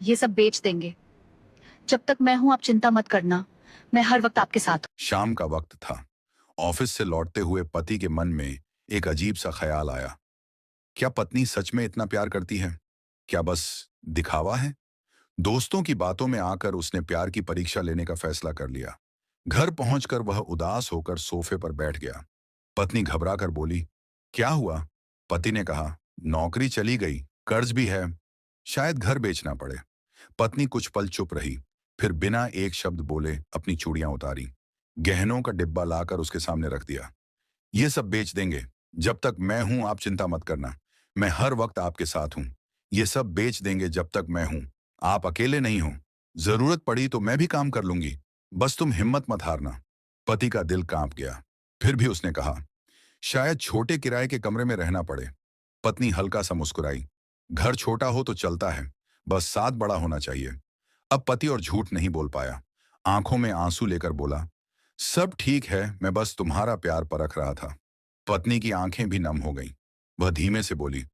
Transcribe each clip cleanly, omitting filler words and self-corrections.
ये सब बेच देंगे। जब तक मैं हूं आप चिंता मत करना, मैं हर वक्त आपके साथ हूं। शाम का वक्त था। ऑफिस से लौटते हुए पति के मन में एक अजीब सा ख्याल आया। क्या पत्नी सच में इतना प्यार करती है? क्या बस दिखावा है? दोस्तों की बातों में आकर उसने प्यार की परीक्षा लेने का फैसला कर लिया। घर पहुंचकर वह उदास होकर सोफे पर बैठ गया। पत्नी घबरा कर बोली, क्या हुआ? पति ने कहा, नौकरी चली गई, कर्ज भी है, शायद घर बेचना पड़े। पत्नी कुछ पल चुप रही, फिर बिना एक शब्द बोले अपनी चूड़ियां उतारी, गहनों का डिब्बा लाकर उसके सामने रख दिया। ये सब बेच देंगे, जब तक मैं हूं आप चिंता मत करना, मैं हर वक्त आपके साथ हूं। ये सब बेच देंगे जब तक मैं हूं, आप अकेले नहीं हो। जरूरत पड़ी तो मैं भी काम कर लूंगी, बस तुम हिम्मत मत हारना। पति का दिल कांप गया। फिर भी उसने कहा, शायद छोटे किराए के कमरे में रहना पड़े। पत्नी हल्का सा मुस्कुराई, घर छोटा हो तो चलता है, बस साथ बड़ा होना चाहिए। अब पति और झूठ नहीं बोल पाया। आंखों में आंसू लेकर बोला, सब ठीक है, मैं बस तुम्हारा प्यार परख रहा था। पत्नी की आंखें भी नम हो गईं। वह धीमे से बोली,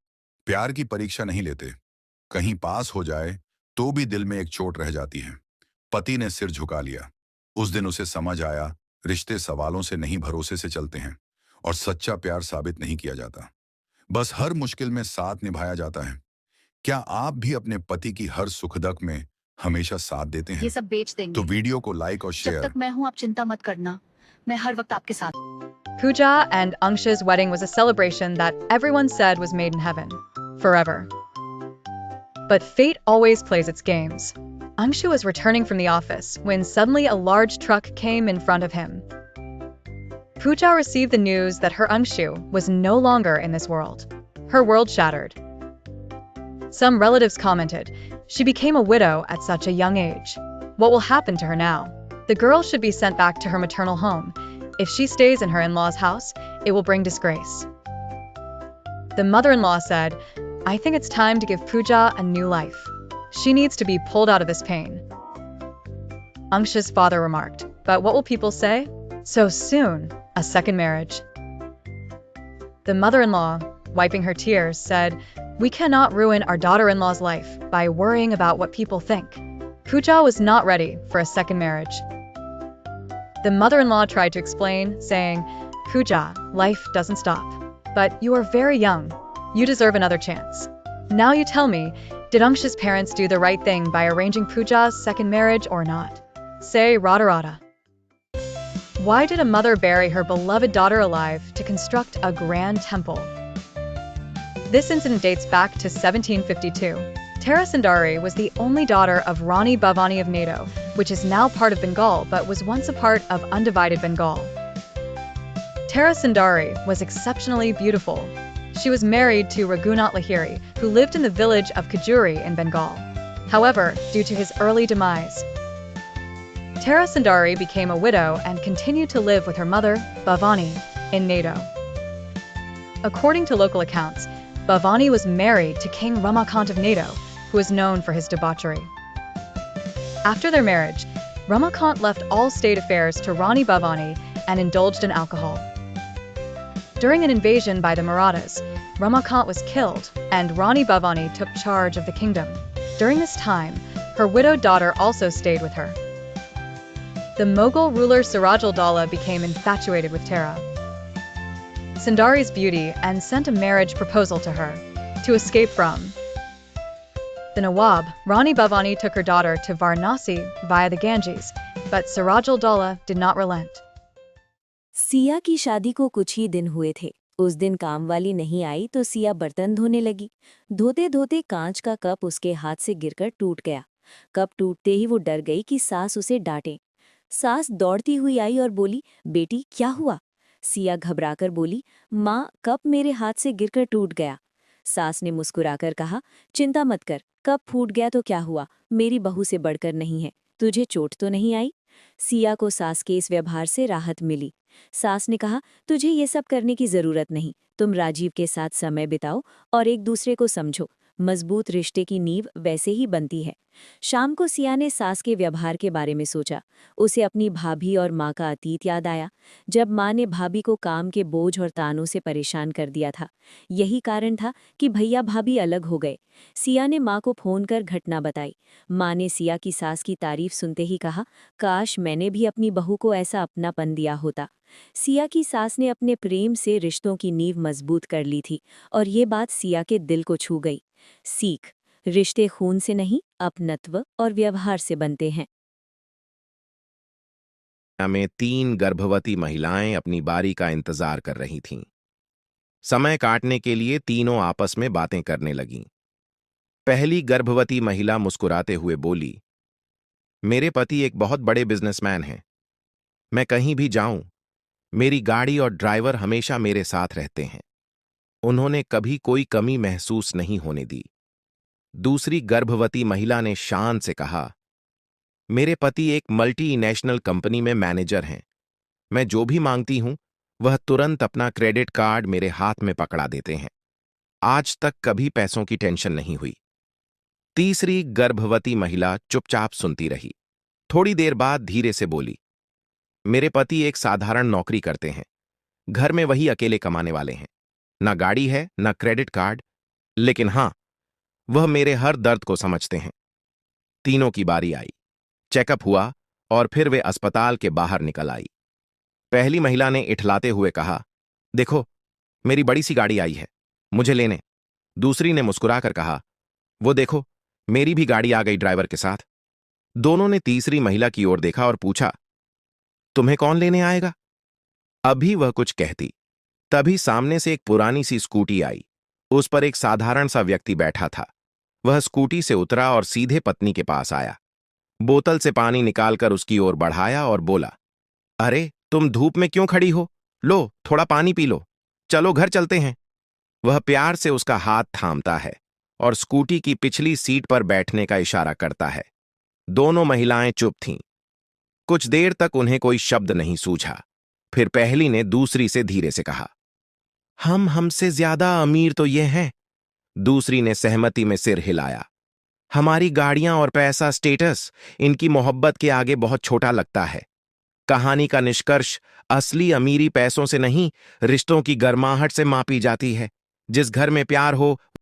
प्यार की परीक्षा नहीं लेते, कहीं पास हो जाए तो भी दिल में एक चोट रह जाती है। पति ने सिर झुका लिया। उस दिन उसे समझ आया, रिश्ते सवालों से नहीं भरोसे से चलते हैं, और सच्चा प्यार साबित नहीं किया जाता, बस हर मुश्किल में साथ निभाया जाता है। क्या आप भी अपने पति की हर सुख-दुख में हमेशा साथ देते ये हैं? सब बेच तो देंगे। वीडियो को लाइक और जब तक शेयर। मैं हूं आप चिंता मत करना, मैं हर वक्त आपके साथ हूं। Pooja and Angsha's wedding was a celebration that everyone said was made in heaven, forever. But fate always plays its games. Angshu was returning from the office when suddenly a large truck came in front of him. Pooja received the news that her Angshu was no longer in this world. Her world shattered. Some relatives commented, she became a widow at such a young age. What will happen to her now? The girl should be sent back to her maternal home. If she stays in her in-laws' house, it will bring disgrace. The mother-in-law said, I think it's time to give Pooja a new life. She needs to be pulled out of this pain. Angsha's father remarked, but what will people say? So soon, a second marriage. The mother-in-law, wiping her tears, said, we cannot ruin our daughter-in-law's life by worrying about what people think. Pooja was not ready for a second marriage. The mother-in-law tried to explain, saying, Pooja, life doesn't stop. But you are very young. You deserve another chance. Now you tell me, did Angsha's parents do the right thing by arranging Pooja's second marriage or not? Say Radha Radha. Why did a mother bury her beloved daughter alive to construct a grand temple? This incident dates back to 1752. Tara Sundari was the only daughter of Rani Bhavani of Nado, which is now part of Bengal but was once a part of undivided Bengal. Tara Sundari was exceptionally beautiful. She was married to Raghunath Lahiri, who lived in the village of Kajuri in Bengal. However, due to his early demise, Tara Sundari became a widow and continued to live with her mother, Bhavani, in Nado. According to local accounts, Bhavani was married to King Ramakant of Nado, who was known for his debauchery. After their marriage, Ramakant left all state affairs to Rani Bhavani and indulged in alcohol. During an invasion by the Marathas, Ramakant was killed, and Rani Bhavani took charge of the kingdom. During this time, her widowed daughter also stayed with her. The Mughal ruler Sirajul Daulah became infatuated with Tara, Sundari's beauty, and sent a marriage proposal to her, to escape from the Nawab. Rani Bhavani took her daughter to Varanasi via the Ganges, but Sirajul Daulah did not relent. Siya की शादी को कुछ ही दिन हुए थे। उस दिन काम वाली नहीं आई तो सिया बर्तन धोने लगी। धोते धोते कांच का कप उसके हाथ से गिरकर टूट गया। कप टूटते ही वो डर गई कि सास उसे डांटे। सास दौड़ती हुई आई और बोली, बेटी क्या हुआ? सिया घबराकर बोली, माँ, कप मेरे हाथ से गिरकर टूट गया। सास ने मुस्कुराकर कहा, चिंता मत कर, कप फूट गया तो क्या हुआ, मेरी बहू से बढ़कर नहीं है, तुझे चोट तो नहीं आई? सिया को सास के इस व्यवहार से राहत मिली। सास ने कहा, तुझे ये सब करने की जरूरत नहीं, तुम राजीव के साथ समय बिताओ और एक दूसरे को समझो। मजबूत रिश्ते की नींव वैसे ही बनती है। शाम को सिया ने सास के व्यवहार के बारे में सोचा। उसे अपनी भाभी और माँ का अतीत याद आया, जब माँ ने भाभी को काम के बोझ और तानों से परेशान कर दिया था। यही कारण था कि भैया भाभी अलग हो गए। सिया ने माँ को फोन कर घटना बताई। माँ ने सिया की सास की तारीफ सुनते ही कहा, काश मैंने भी अपनी बहू को ऐसा अपनापन दिया होता। सिया की सास ने अपने प्रेम से रिश्तों की नींव मजबूत कर ली थी और ये बात सिया के दिल को छू गई। सीख, रिश्ते खून से नहीं, अपनत्व और व्यवहार से बनते हैं। में 3 गर्भवती महिलाएं अपनी बारी का इंतजार कर रही थीं। समय काटने के लिए तीनों आपस में बातें करने लगीं। पहली गर्भवती महिला मुस्कुराते हुए बोली, मेरे पति एक बहुत बड़े बिजनेसमैन हैं। मैं कहीं भी जाऊं, मेरी गाड़ी और ड्राइवर हमेशा मेरे साथ रहते हैं। उन्होंने कभी कोई कमी महसूस नहीं होने दी। दूसरी गर्भवती महिला ने शान से कहा, मेरे पति एक मल्टीनेशनल कंपनी में मैनेजर हैं। मैं जो भी मांगती हूं, वह तुरंत अपना क्रेडिट कार्ड मेरे हाथ में पकड़ा देते हैं। आज तक कभी पैसों की टेंशन नहीं हुई। तीसरी गर्भवती महिला चुपचाप सुनती रही। थोड़ी देर बाद धीरे से बोली, मेरे पति एक साधारण नौकरी करते हैं। घर में वही अकेले कमाने वाले हैं। ना गाड़ी है, ना क्रेडिट कार्ड, लेकिन हां, वह मेरे हर दर्द को समझते हैं। तीनों की बारी आई। चेकअप हुआ और फिर वे अस्पताल के बाहर निकल आई। पहली महिला ने इठलाते हुए कहा, देखो, मेरी बड़ी सी गाड़ी आई है, मुझे लेने। दूसरी ने मुस्कुराकर कहा, वो देखो, मेरी भी गाड़ी आ गई ड्राइवर के साथ। दोनों ने तीसरी महिला की ओर देखा और पूछा, तुम्हें कौन लेने आएगा? अभी वह कुछ कहती, तभी सामने से एक पुरानी सी स्कूटी आई। उस पर एक साधारण सा व्यक्ति बैठा था। वह स्कूटी से उतरा और सीधे पत्नी के पास आया। बोतल से पानी निकालकर उसकी ओर बढ़ाया और बोला, अरे, तुम धूप में क्यों खड़ी हो? लो, थोड़ा पानी पी लो। चलो घर चलते हैं। वह प्यार से उसका हाथ थामता है और स्कूटी की पिछली सीट पर बैठने का इशारा करता है। दोनों महिलाएं चुप थीं। कुछ देर तक उन्हें कोई शब्द नहीं सूझा। फिर पहली ने दूसरी से धीरे से कहा, हम हमसे ज्यादा अमीर तो ये हैं। दूसरी ने सहमति में सिर हिलाया। हमारी गाड़ियां और पैसा, स्टेटस, इनकी मोहब्बत के आगे बहुत छोटा लगता है। कहानी का निष्कर्ष, असली अमीरी पैसों से नहीं, रिश्तों की गर्माहट से मापी जाती है। जिस घर में प्यार हो,